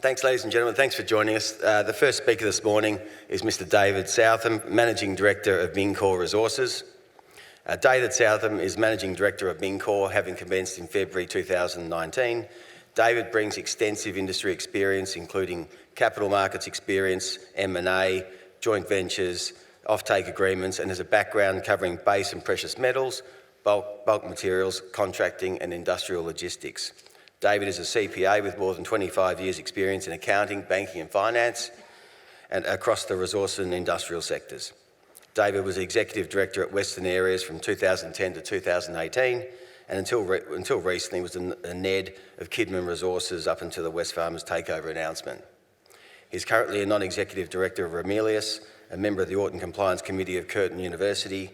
Thanks, ladies and gentlemen. Thanks for joining us. The first speaker this morning is Mr. David Southam, Managing Director of Mincor Resources. David Southam is Managing Director of Mincor, having commenced in February 2019. David brings extensive industry experience, including capital markets experience, M&A, joint ventures, offtake agreements, and has a background covering base and precious metals, bulk materials, contracting and industrial logistics. David is a CPA with more than 25 years' experience in accounting, banking and finance, and across the resource and industrial sectors. David was Executive Director at Western Areas from 2010 to 2018, and until recently was a NED of Kidman Resources up until the Wesfarmers takeover announcement. He's currently a Non-Executive Director of Ramelius, a member of the Audit and Compliance Committee of Curtin University,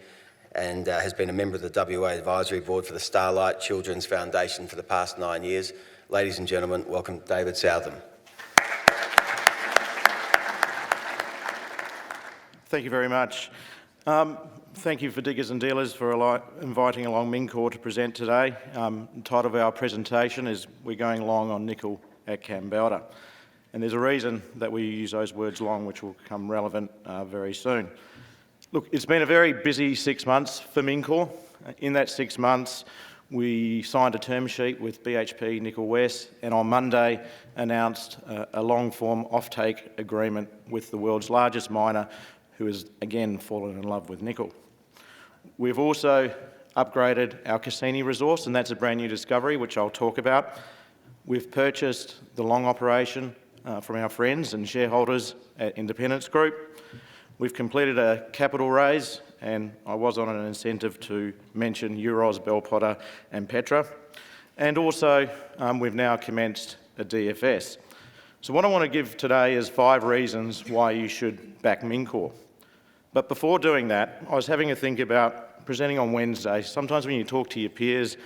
and has been a member of the WA Advisory Board for the Starlight Children's Foundation for the past 9 years. Ladies and gentlemen, welcome David Southam. Thank you very much. Thank you for Diggers and Dealers for inviting along Mincor to present today. The title of our presentation is We're Going Long on Nickel at Kambalda. And there's a reason that we use those words long, which will become relevant very soon. Look, it's been a very busy 6 months for Mincor. In that 6 months, we signed a term sheet with BHP Nickel West and on Monday announced a long-form offtake agreement with the world's largest miner who has again fallen in love with nickel. We've also upgraded our Cassini resource, and that's a brand new discovery, which I'll talk about. We've purchased the Long operation from our friends and shareholders at Independence Group. We've completed a capital raise, and I was on an incentive to mention Euroz, Bell Potter and Petra. And also, we've now commenced a DFS. So what I want to give today is 5 reasons why you should back Mincor. But before doing that, I was having a think about presenting on Wednesday. Sometimes when you talk to your peers,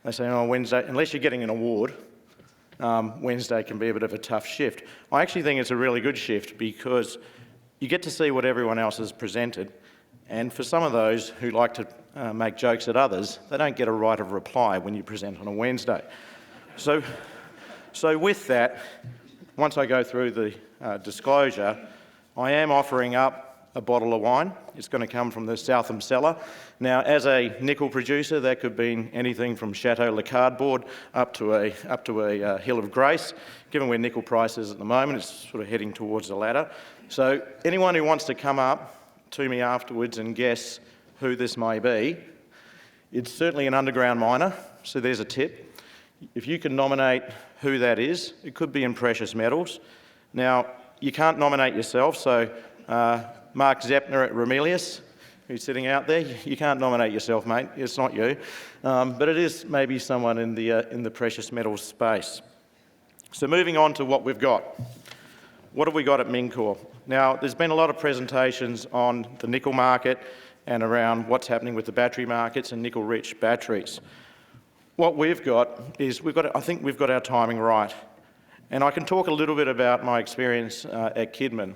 they say, oh, Wednesday, unless you're getting an award, Wednesday can be a bit of a tough shift. I actually think it's a really good shift because you get to see what everyone else has presented, and for some of those who like to make jokes at others, they don't get a right of reply when you present on a Wednesday. So with that, once I go through the disclosure, I am offering up a bottle of wine. It's going to come from the Southam cellar. Now, as a nickel producer, that could be anything from Chateau Le Cardboard up to a Hill of Grace. Given where nickel price is at the moment, it's sort of heading towards the ladder. So anyone who wants to come up to me afterwards and guess who this may be, it's certainly an underground miner, so there's a tip. If you can nominate who that is, it could be in precious metals. Now, you can't nominate yourself, so Mark Zepner at Ramelius, who's sitting out there, you can't nominate yourself, mate, it's not you. But it is maybe someone in the precious metals space. So moving on to what we've got. What have we got at Mincor? Now, there's been a lot of presentations on the nickel market and around what's happening with the battery markets and nickel-rich batteries. What we've got is, I think we've got our timing right. And I can talk a little bit about my experience at Kidman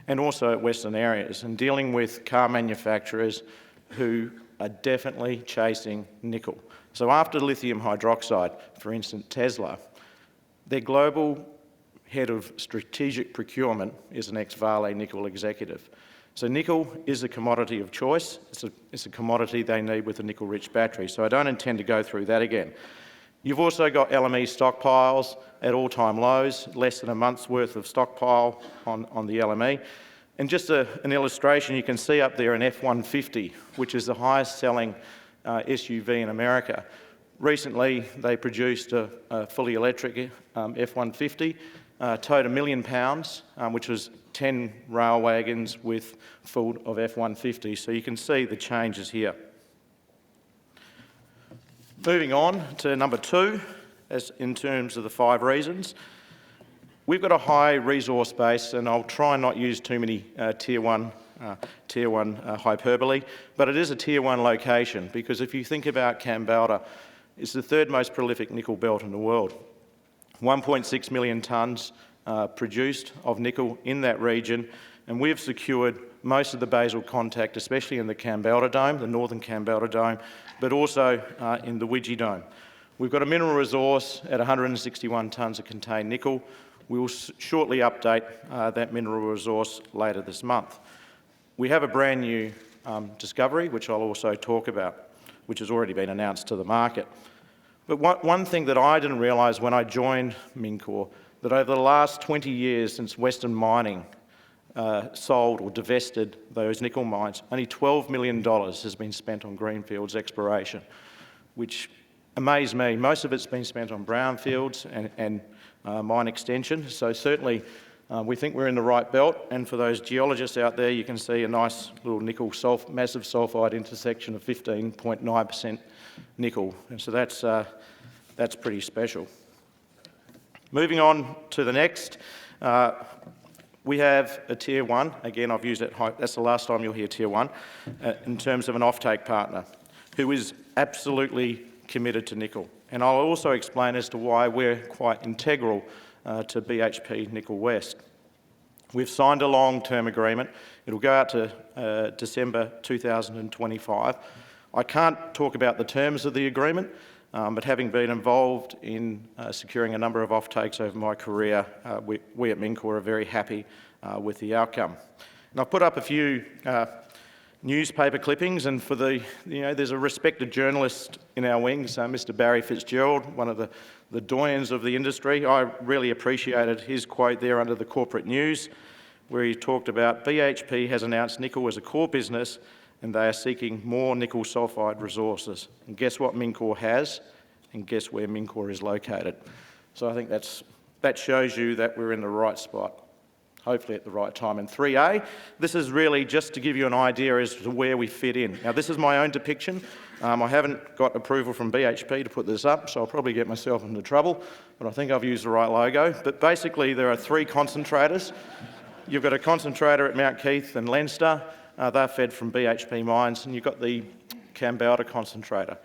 and also at Western Areas and dealing with car manufacturers who are definitely chasing nickel. So after lithium hydroxide, for instance, Tesla, their global head of strategic procurement is an ex-Vale nickel executive. So nickel is a commodity of choice. It's a commodity they need with a nickel-rich battery. So I don't intend to go through that again. You've also got LME stockpiles at all-time lows, less than a month's worth of stockpile on the LME. And just an illustration, you can see up there an F-150, which is the highest selling SUV in America. Recently, they produced a fully electric F-150, towed £1 million, which was 10 rail wagons with full of F-150. So you can see the changes here. Moving on to number 2, as in terms of the 5 reasons. We've got a high resource base, and I'll try and not use too many tier one hyperbole, but it is a tier 1 location because if you think about Kambalda, it's the 3rd most prolific nickel belt in the world. 1.6 million tonnes produced of nickel in that region, and we've secured most of the basal contact, especially in the Kambalda Dome, the northern Kambalda Dome, but also in the Widgie Dome. We've got a mineral resource at 161 tonnes of contained nickel. We will shortly update that mineral resource later this month. We have a brand new discovery, which I'll also talk about, which has already been announced to the market. But one thing that I didn't realise when I joined Mincor, that over the last 20 years since Western Mining sold or divested those nickel mines, only $12 million has been spent on greenfields exploration, which amazed me. Most of it's been spent on brownfields and mine extension. So certainly we think we're in the right belt. And for those geologists out there, you can see a nice little nickel massive sulphide intersection of 15.9% nickel. And so that's pretty special. Moving on to the next. We have a Tier 1, again I've used it, that's the last time you'll hear Tier 1, in terms of an offtake partner who is absolutely committed to nickel. And I'll also explain as to why we're quite integral to BHP Nickel West. We've signed a long-term agreement. It'll go out to December 2025. I can't talk about the terms of the agreement, but having been involved in securing a number of offtakes over my career, we at Mincor are very happy with the outcome. And I've put up a few newspaper clippings, and for there's a respected journalist in our wings, Mr. Barry Fitzgerald, one of the doyens of the industry. I really appreciated his quote there under the corporate news, where he talked about BHP has announced nickel as a core business and they are seeking more nickel sulphide resources. And guess what Mincor has? And guess where Mincor is located? So I think that shows you that we're in the right spot, hopefully at the right time. And 3A, this is really just to give you an idea as to where we fit in. Now, this is my own depiction. I haven't got approval from BHP to put this up, so I'll probably get myself into trouble, but I think I've used the right logo. But basically, there are 3 concentrators. You've got a concentrator at Mount Keith and Leinster. They're fed from BHP mines, and you've got the Kambalda concentrator.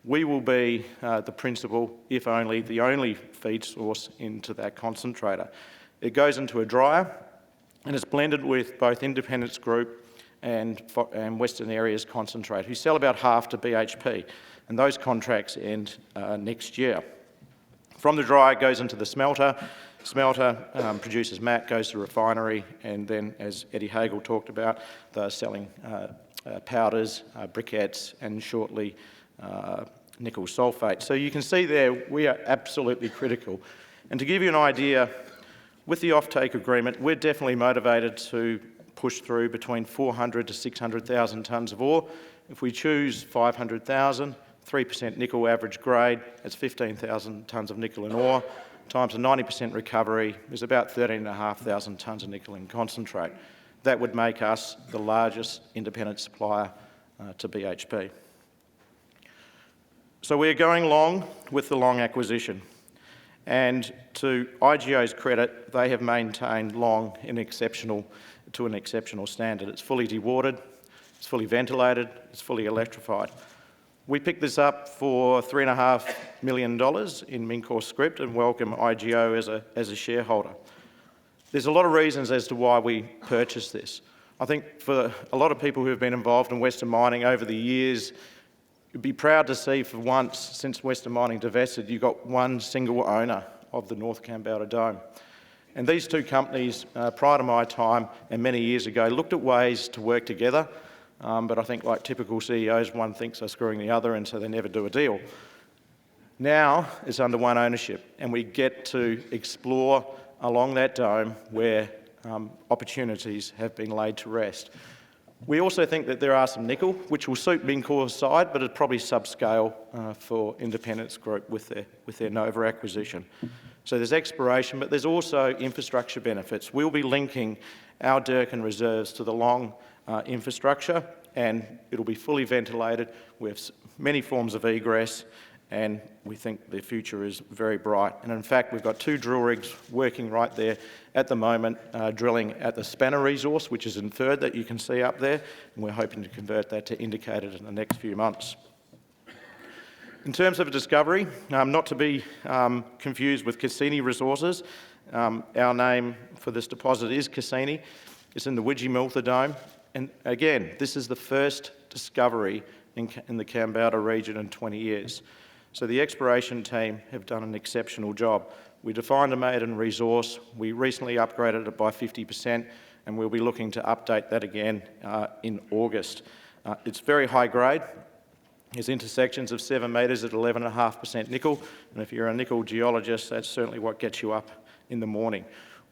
We will be the principal, if only, the only feed source into that concentrator. It goes into a dryer, and it's blended with both Independence Group and Western Areas Concentrate, who sell about half to BHP, and those contracts end next year. From the dryer, it goes into the smelter. Smelter produces matte, goes to refinery, and then, as Eddie Hagel talked about, they're selling powders, briquettes, and shortly nickel sulphate. So you can see there we are absolutely critical. And to give you an idea, with the offtake agreement, we're definitely motivated to push through between 400 to 600,000 tonnes of ore. If we choose 500,000, 3% nickel average grade, that's 15,000 tonnes of nickel in ore, times a 90% recovery is about 13,500 tonnes of nickel in concentrate. That would make us the largest independent supplier to BHP. So we're going long with the Long acquisition. And to IGO's credit, they have maintained Long to an exceptional standard. It's fully dewatered, it's fully ventilated, it's fully electrified. We picked this up for $3.5 million in Mincor script and welcome IGO as a shareholder. There's a lot of reasons as to why we purchased this. I think for a lot of people who have been involved in Western Mining over the years, you'd be proud to see for once, since Western Mining divested, you've got one single owner of the North Kambalda Dome. And these two companies, prior to my time and many years ago, looked at ways to work together. But I think, like typical CEOs, one thinks they're screwing the other, and so they never do a deal. Now it's under one ownership, and we get to explore along that dome where opportunities have been laid to rest. We also think that there are some nickel, which will suit Mincor's side, but it's probably subscale for Independence Group with their Nova acquisition. So there's exploration, but there's also infrastructure benefits. We'll be linking our Durkin reserves to the Long infrastructure, and it'll be fully ventilated. We have many forms of egress, and we think the future is very bright. And in fact, we've got 2 drill rigs working right there at the moment, drilling at the Spanner resource, which is inferred that you can see up there, and we're hoping to convert that to indicated in the next few months. In terms of a discovery, not to be confused with Cassini Resources, our name for this deposit is Cassini. It's in the Widgie-Miltha Dome. And again, this is the first discovery in the Kambalda region in 20 years. So the exploration team have done an exceptional job. We defined a maiden resource. We recently upgraded it by 50%, and we'll be looking to update that again in August. It's very high grade. There's intersections of 7 metres at 11.5% nickel, and if you're a nickel geologist, that's certainly what gets you up in the morning.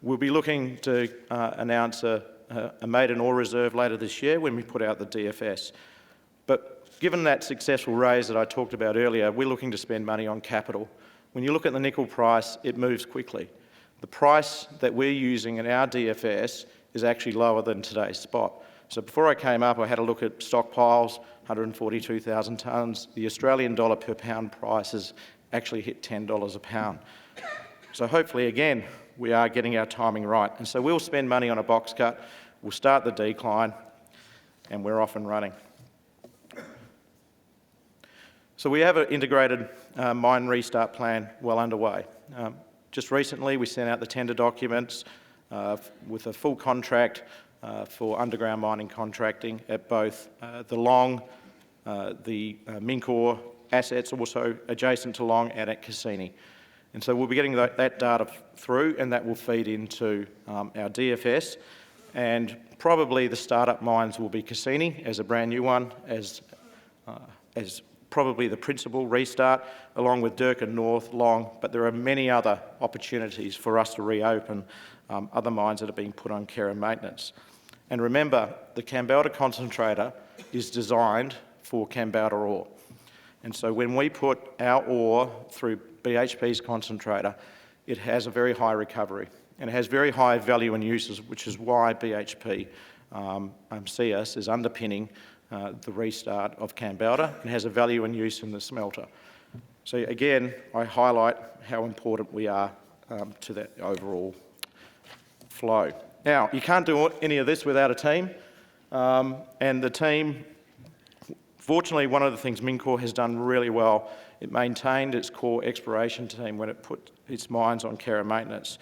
We'll be looking to announce a maiden ore reserve later this year when we put out the DFS. But given that successful raise that I talked about earlier, we're looking to spend money on capital. When you look at the nickel price, it moves quickly. The price that we're using in our DFS is actually lower than today's spot. So before I came up, I had a look at stockpiles, 142,000 tonnes. The Australian dollar per pound price has actually hit $10 a pound. So hopefully, again, we are getting our timing right. And so we'll spend money on a box cut, we'll start the decline, and we're off and running. So we have an integrated mine restart plan well underway. Just recently, we sent out the tender documents with a full contract for underground mining contracting at both the Long, the Mincor assets, also adjacent to Long, and at Cassini. And so we'll be getting that data through, and that will feed into our DFS. And probably the startup mines will be Cassini as a brand new one, as probably the principal restart, along with Durkin North, Long, but there are many other opportunities for us to reopen other mines that are being put on care and maintenance. And remember, the Kambalda concentrator is designed for Kambalda ore. And so when we put our ore through BHP's concentrator, it has a very high recovery and it has very high value and uses, which is why BHP see us as underpinning the restart of Kambalda and has a value and use in the smelter. So again, I highlight how important we are to that overall flow. Now, you can't do any of this without a team, and the team, fortunately, one of the things Mincor has done really well, it maintained its core exploration team when it put its mines on care and maintenance.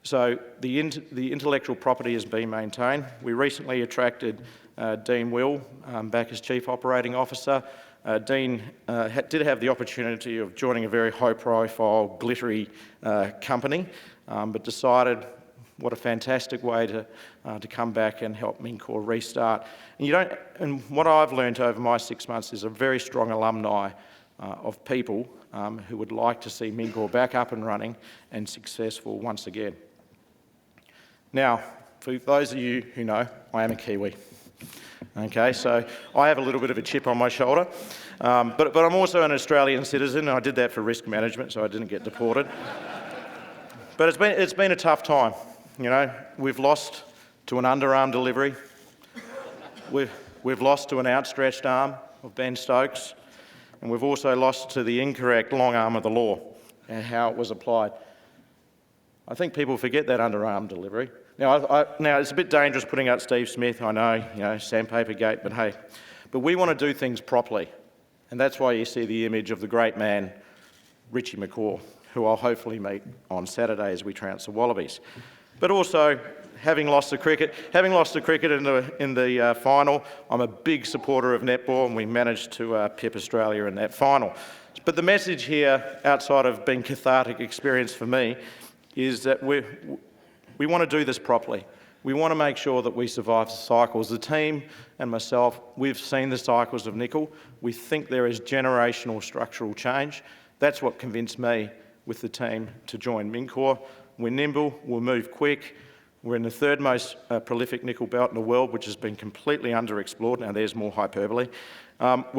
So the intellectual property has been maintained. We recently attracted Dean Will back as Chief Operating Officer. Dean did have the opportunity of joining a very high-profile, glittery company, but decided what a fantastic way to come back and help Mincor restart. And what I've learned over my 6 months is a very strong alumni of people who would like to see Mincor back up and running and successful once again. Now, for those of you who know, I am a Kiwi. Okay, so I have a little bit of a chip on my shoulder, but I'm also an Australian citizen, and I did that for risk management, so I didn't get deported. But it's been a tough time. You know, we've lost to an underarm delivery. We've lost to an outstretched arm of Ben Stokes, and we've also lost to the incorrect long arm of the law and how it was applied. I think people forget that underarm delivery. Now, now it's a bit dangerous putting out Steve Smith, I know, you know, sandpaper gate, but hey. But we want to do things properly, and that's why you see the image of the great man, Richie McCaw, who I'll hopefully meet on Saturday as we trounce the Wallabies. But also, having lost the cricket in the final, I'm a big supporter of netball, and we managed to pip Australia in that final. But the message here, outside of being cathartic experience for me, is that we want to do this properly. We want to make sure that we survive the cycles. The team and myself, we've seen the cycles of nickel. We think there is generational structural change. That's what convinced me with the team to join Mincor. We're nimble, we'll move quick. We're in the third most prolific nickel belt in the world, which has been completely underexplored. Now there's more hyperbole. We're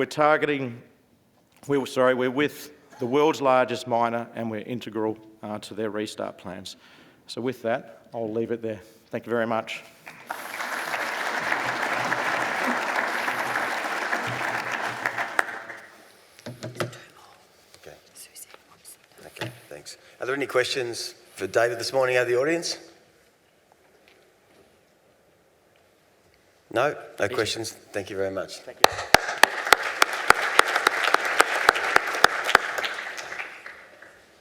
with the world's largest miner, and we're integral to their restart plans. So with that, I'll leave it there. Thank you very much. Okay, thanks. Are there any questions for David this morning out of the audience? No? No questions? Thank you very much. Thank you.